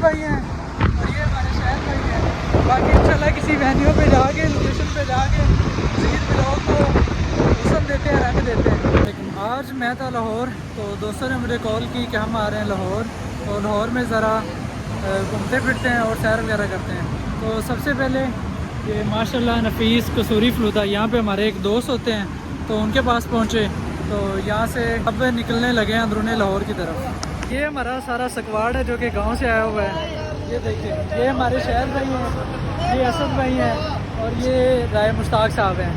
भाई हैं और ये हमारे शहर भाई हैं। बाकी इंशाल्लाह किसी वेन्यू पे जाके लोकेशन पे जाके मज़ीद ब्लॉग को वसम देते हैं, रंग देते हैं। लेकिन आज मैं था लाहौर, तो दोस्तों ने मुझे कॉल की कि हम आ रहे हैं लाहौर, तो लाहौर में ज़रा घूमते फिरते हैं और सैर वगैरह करते हैं। तो सबसे पहले ये माशाल्लाह नफीस कसूरी फलूदा, यहाँ पे हमारे एक दोस्त होते हैं तो उनके पास पहुँचे। तो यहाँ से अब निकलने लगे हैं अंदरूनी लाहौर की तरफ। ये हमारा सारा सकवाड़ है जो कि गांव से आया हुआ है। ये देखिए, ये हमारे शहर भाई हैं, ये असद भाई हैं और ये राय मुश्ताक साहब हैं।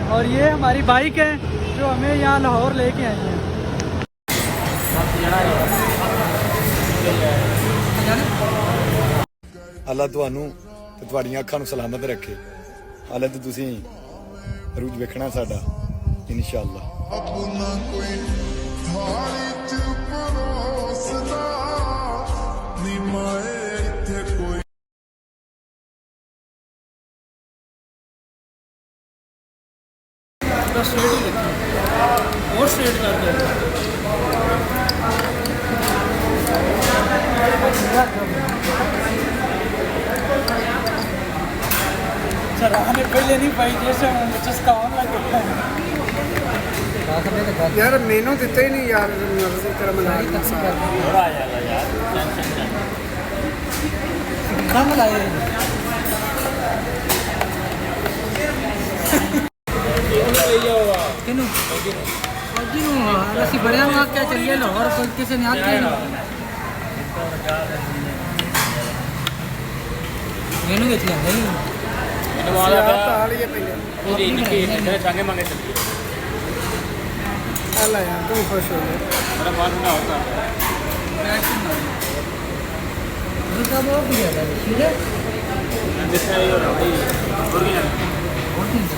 और ये हमारी बाइक है जो हमें यहाँ लाहौर लेके आई है। अल्लाह तुहानू ते तुहाड़ियां अखां नूं सलामत रखे। हाले तो तुसीं अरूज वेखना साडा इंशाअल्लाह। अपना कोई थाली च परोसदा नी माए इत्थे कोई और स्ट्रेट करके चलाने पहले नहीं पाई जैसे चस्का ऑन लग गया यार मेनू दिता ही नहीं यार, मर्जी तेरा मलाई थोड़ा आ जाएगा यार, कम लाए किनु ਅਸੀਂ ਬੜਿਆਂ ਨੂੰ ਆਖਿਆ ਚੱਲੀਏ ਲਾਹੌਰ, ਕੋਈ ਕਿਸੇ ਨੇ ਆਖਿਆ ਨਹੀਂ। ਮੈਨੂੰ ਵਿੱਚ ਲੈਂਦਾ ਹੀ ਮੈਨੂੰ ਆਲਾ ताली है पहले ਪੂਰੀ ਨਿੱਕੀ ਜਿਹੜੇ ਚਾਂਗੇ ਮੰਗੇ ਚੱਲੀਏ। अल्लाह यार तुम खुश हो गए। मेरा मन ना होता उसका वो भी है सीधे जैसे ये भाई ओरिजिनल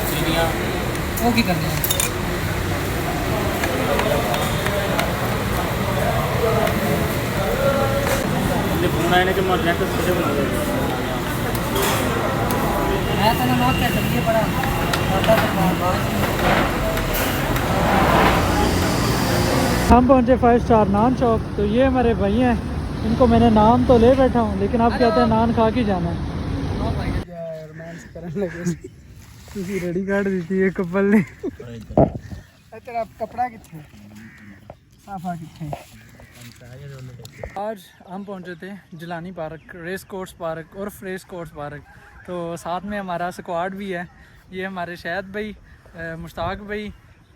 सीनिया वो की करनी है। ये बुना है कि मैं जैकेट से बना दे मैं तो ना नॉट कर लिए पड़ा हम पहुंचे 5 स्टार नान शॉप। तो ये हमारे भाई हैं, इनको मैंने नान तो ले बैठा हूँ लेकिन अब कहते हैं नान खा के जाना है। रोमांस करने लगे तुसी रेडी काट दी थी ये कपल ने। तेरा कपड़ा किथे साफा किथे। आज हम पहुंचे थे Jilani park, race course park और फ्रेस कोर्स पार्क। तो साथ में हमारा स्क्वाड भी है। ये हमारे शहद भाई, मुश्ताक भाई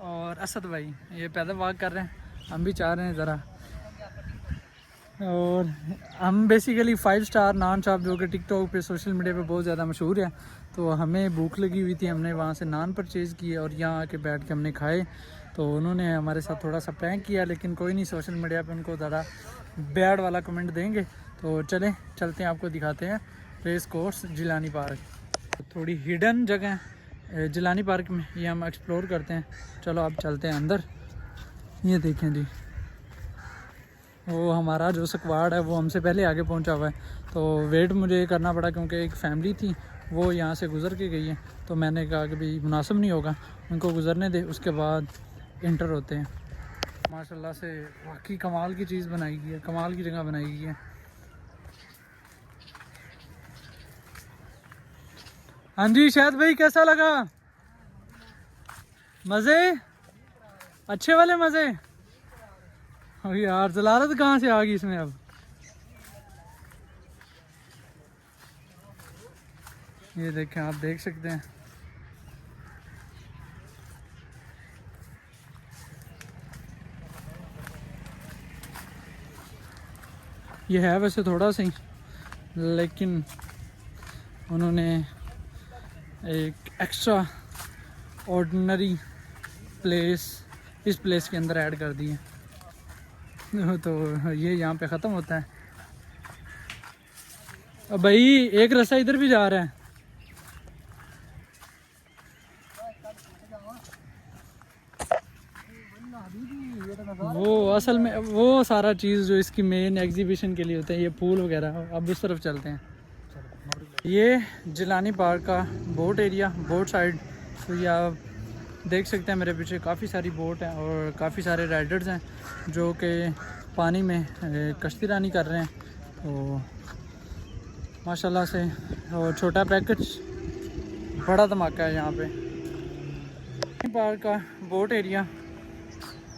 और असद भाई ये पैदल वॉक कर रहे हैं, हम भी चाह रहे हैं ज़रा। और हम बेसिकली 5 स्टार नान शॉप जो कि टिकटॉक पे सोशल मीडिया पे बहुत ज़्यादा मशहूर है, तो हमें भूख लगी हुई थी, हमने वहाँ से नान परचेज़ किए और यहाँ आके बैठ के हमने खाए। तो उन्होंने हमारे साथ थोड़ा सा प्रैंक किया, लेकिन कोई नहीं, सोशल मीडिया पे उनको ज़्यादा बैड वाला कमेंट देंगे। तो चलते हैं, आपको दिखाते हैं रेस कोर्स जिलानी पार्क। थोड़ी हिडन जगह जिलानी पार्क में, ये हम एक्सप्लोर करते हैं। चलो अब चलते हैं अंदर। ये देखें जी, वो हमारा जो स्क्वाड है वो हमसे पहले आगे पहुंचा हुआ है। तो वेट मुझे करना पड़ा क्योंकि एक फ़ैमिली थी वो यहाँ से गुज़र के गई है। तो मैंने कहा कि भाई मुनासिब नहीं होगा, उनको गुज़रने दे, उसके बाद इंटर होते हैं। माशाल्लाह से वाकई कमाल की चीज़ बनाई गई है, कमाल की जगह बनाई गई है। हाँ जी शायद भाई, कैसा लगा? मज़े अच्छे वाले मज़े। और यार जलालत कहाँ से आ गई इसमें अब। ये देखें, आप देख सकते हैं ये है वैसे थोड़ा सा ही, लेकिन उन्होंने एक एक्स्ट्रा ऑर्डिनरी प्लेस इस प्लेस के अंदर ऐड कर दी है। तो ये यहाँ पे ख़त्म होता है। अब भाई एक रास्ता इधर भी जा रहा है। वो असल में वो सारा चीज़ जो इसकी मेन एग्जीबिशन के लिए होता है, ये फूल वगैरह। अब उस तरफ चलते हैं। ये जिलानी पार्क का बोट एरिया, बोट साइड। तो ये आप देख सकते हैं मेरे पीछे काफ़ी सारी बोट हैं और काफ़ी सारे राइडर्स हैं जो कि पानी में कश्ती रानी कर रहे हैं। तो माशाल्लाह से, और छोटा पैकेज बड़ा धमाका है यहाँ पे। पार्क का बोट एरिया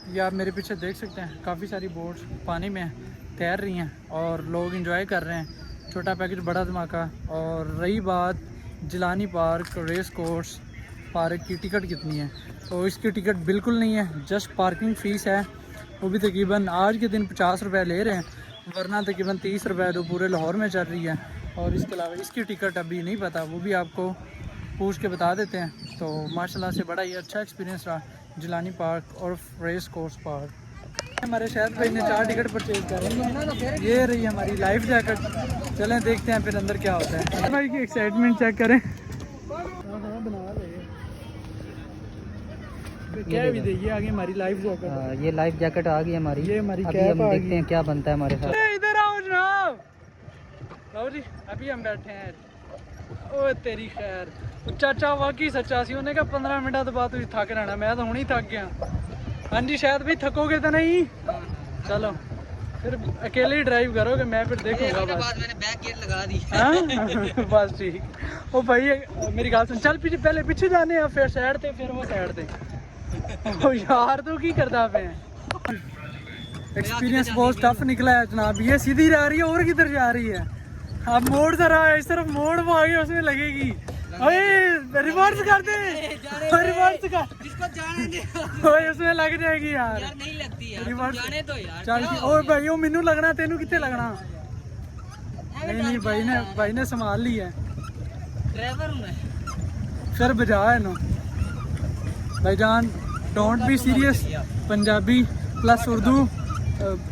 ये आप मेरे पीछे देख सकते हैं, काफ़ी सारी बोट्स पानी में तैर रही हैं और लोग एंजॉय कर रहे हैं। छोटा पैकेज बड़ा धमाका। और रही बात Jilani park race course park की टिकट कितनी है, तो इसकी टिकट बिल्कुल नहीं है, जस्ट पार्किंग फ़ीस है। वो भी तकरीबन आज के दिन 50 रुपये ले रहे हैं, वरना तकरीबन 30 रुपये जो पूरे लाहौर में चल रही है। और इसके अलावा इसकी टिकट अभी नहीं पता, वो भी आपको पूछ के बता देते हैं। तो माशाल्लाह से बड़ा ही अच्छा एक्सपीरियंस रहा जिलानी पार्क और रेस कोर्स पार्क। हमारे शहर भाई ने 4 टिकट परचेज करें। ये रही हमारी लाइफ जैकेट। चलें देखते हैं फिर अंदर क्या होता है। भाई की एक्साइटमेंट चेक करें। क्या भी देखिए आगे हमारी लाइफ जैकेट। ये लाइफ जैकेट आ गई हमारी। ये हमारी अभी कैप हम आ देखते गई। हैं क्या बनता है हमारे साथ। इधर आओ जनाब। लो जी अभी हम बैठे हैं। ओ तेरी खैर, चाचा वाकई सच्चा सी। उन्हें कहा 15 मिनट बाद तुझे थक रहना, मैं तो हुणे ही थक गया। हाँ जी शायद भाई थकोगे तो नहीं। चलो फिर अकेले ही ड्राइव करोगे, मैं फिर देखूंगा बस। मैंने बैक गियर लगा दी। हाँ बस ठीक। ओ भाई मेरी गाल सुन, चल पीछे, पहले पीछे जाने हैं फिर साइड ते, फिर वो साइड ते। ओ यार तू की करता पे। एक्सपीरियंस बहुत टफ निकला है जनाब। ये सीधी जा रही है और किधर जा रही है? अब मोड़ से रहा है, इस तरफ मोड़ वो आगे उसमें लगेगी। ओए रिवर्स कर दे, रिवर्स कर, जिसको जाने दे। ओए उसमें लग जाएगी यार। नहीं लगती यार, रिवर्स जाने दो यार। चल ओए भाई ओ मैनू लगना, तेनू कितने लगना? नहीं भाई ने संभाल ली है। ड्राइवर हूं मैं। फिर बजा है नो भाईजान। Don't be serious. Punjabi plus Urdu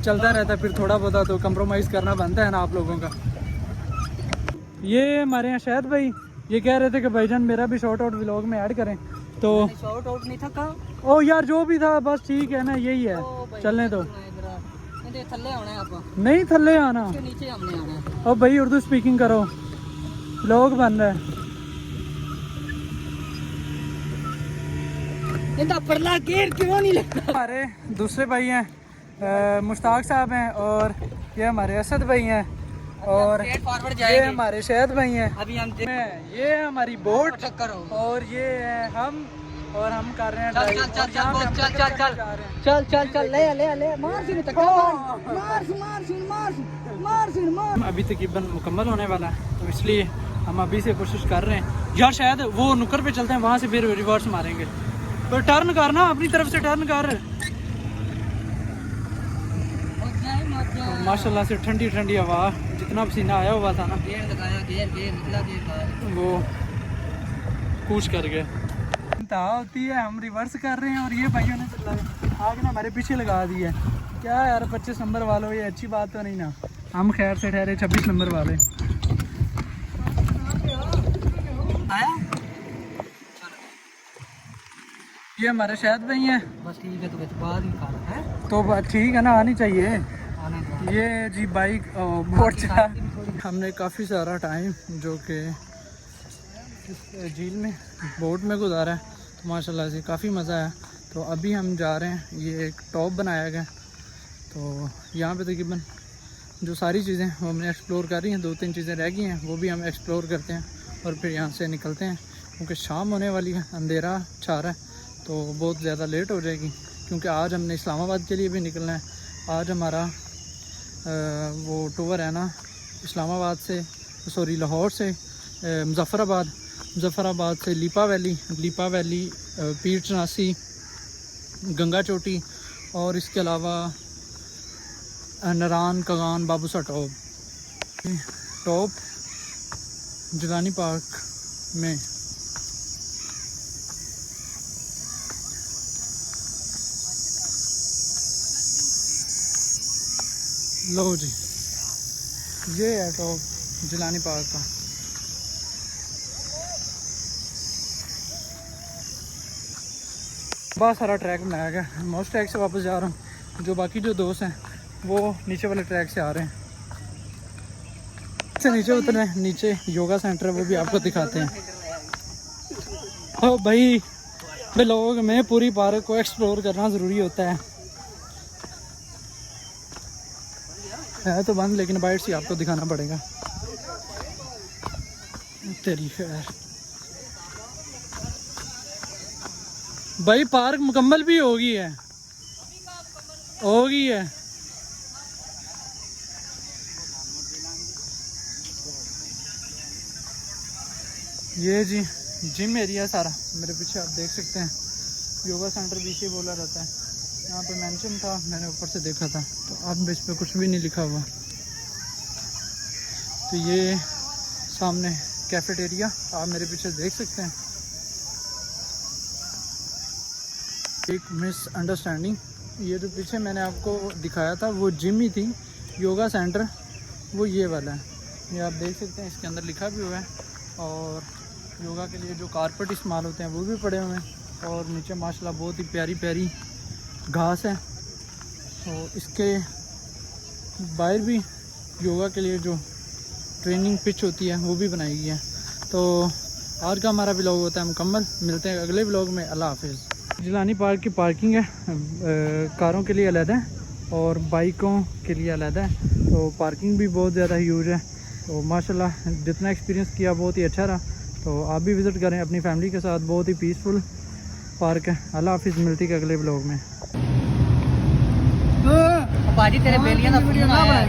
चलता रहता है, फिर थोड़ा बहुत तो कंप्रोमाइज़ करना बनता है ना आप लोगों का। ये हमारे यहाँ शायद भाई ये कह रहे थे कि भाईजान मेरा भी शॉर्ट आउट व्लॉग में ऐड करें। तो शॉर्ट आउट नहीं था का। ओ यार जो भी था बस ठीक है ना, यही है, चलने दो। थल्ले आना है आप, नहीं थल्ले आना, नीचे हमने आना है। ओ भाई उर्दू स्पीकिंग करो, व्लॉग बन रहा है। पड़ला गेर क्यों नहीं लगता? हमारे दूसरे भाई हैं मुश्ताक साहब हैं, और ये हमारे असद भाई हैं, और ये हमारे शहद भाई हैं। अभी हम ये हमारी बोट, करो। और ये है हम, और हम कर रहे हैं चल ड्राइव। चल और चल यहाँ पे हम चल निकल चल कर चल जा रहे हैं। चल चल चल ले ले ले मार सिन तक मार। अभी तकरीबन मुकम्मल होने वाला है, तो इसलिए हम अभी से कोशिश कर रहे हैं। यार शायद वो नुक्कर पे चलते हैं, वहाँ से फिर रिवर्स मारेंगे। तो टर्न करना, अपनी तरफ से टर्न कर। तो माशाल्लाह से ठंडी ठंडी हवा, जितना पसीना आया हुआ था ना गेर लगाया, गेर निकला गेर वो कूच कर गया। चिंता होती है, हम रिवर्स कर रहे हैं और ये भाइयों ने आगे ना हमारे पीछे लगा दी है। क्या यार 25 नंबर वालों, ये अच्छी बात तो नहीं ना। हम खैर से ठहरे 26 नंबर वाले। आया ये हमारे शहद भाई हैं। बस ठीक है, तो बाद ही खाना है तो बात ठीक है ना, आनी चाहिए। आने दो। ये जी बाइक बोट चला। हमने काफ़ी सारा टाइम जो कि झील में बोट में गुजारा है, तो माशाल्लाह से काफ़ी मज़ा आया। तो अभी हम जा रहे हैं, ये एक टॉप बनाया गया, तो यहाँ पे तकरीबन जो सारी चीज़ें वो हमने एक्सप्लोर कर रही हैं। 2-3 चीज़ें रह गई हैं, वो भी हम एक्सप्लोर करते हैं और फिर यहाँ से निकलते हैं, क्योंकि शाम होने वाली है, अंधेरा छा रहा है, तो बहुत ज़्यादा लेट हो जाएगी। क्योंकि आज हमने इस्लामाबाद के लिए भी निकलना है। आज हमारा वो टूर है ना, इस्लामाबाद से, सॉरी लाहौर से मुजफ्फराबाद से लीपा वैली, पीर चनासी, गंगा चोटी, और इसके अलावा नरान, कगान, बाबूसा टॉप जिलानी पार्क में। लो जी ये है टॉप जिलानी पार्क का। बहुत सारा ट्रैक बनाया गया। मैं उस ट्रैक से वापस जा रहा हूँ, जो बाकी जो दोस्त हैं वो नीचे वाले ट्रैक से आ रहे हैं। से नीचे उतरे, नीचे योगा सेंटर है, वो भी आपको दिखाते हैं। ओ भाई व्लॉग में पूरी पार्क को एक्सप्लोर करना ज़रूरी होता है। है तो बंद, लेकिन बाइट से आपको दिखाना पड़ेगा। तेरी खैर भाई, पार्क मुकम्मल भी हो गई है, हो गई है। ये जी जिम एरिया सारा मेरे पीछे आप देख सकते हैं। योगा सेंटर पीछे बोला रहता है। यहाँ पे मेंशन था, मैंने ऊपर से देखा था, तो अब इस पे कुछ भी नहीं लिखा हुआ। तो ये सामने कैफेटेरिया आप मेरे पीछे देख सकते हैं। एक मिसअंडरस्टैंडिंग, ये जो पीछे मैंने आपको दिखाया था वो जिम ही थी, योगा सेंटर वो ये वाला है। ये आप देख सकते हैं, इसके अंदर लिखा भी हुआ है। और योगा के लिए जो कारपेट इस्तेमाल होते हैं वो भी पड़े हुए हैं। और नीचे माशाल्लाह बहुत ही प्यारी प्यारी घास है। तो इसके बाहर भी योगा के लिए जो ट्रेनिंग पिच होती है वो भी बनाई गई है। तो आज का हमारा व्लॉग होता है मुकम्मल। मिलते हैं अगले व्लॉग में। अल्लाह हाफिज़। जिलानी पार्क की पार्किंग है, कारों के लिए अलग है और बाइकों के लिए अलग है। तो पार्किंग भी बहुत ज़्यादा ह्यूज है। तो माशाल्लाह जितना एक्सपीरियंस किया बहुत ही अच्छा रहा। तो आप भी विज़िट करें अपनी फैमिली के साथ, बहुत ही पीसफुल पार्क है। अल्लाह हाफिज़, मिलती है अगले व्लॉग में। पाजी तेरे बेलियां का फोन आया है।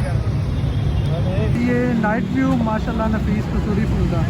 ये नाइट व्यू माशाल्लाह नफीस कसूरी फूल का।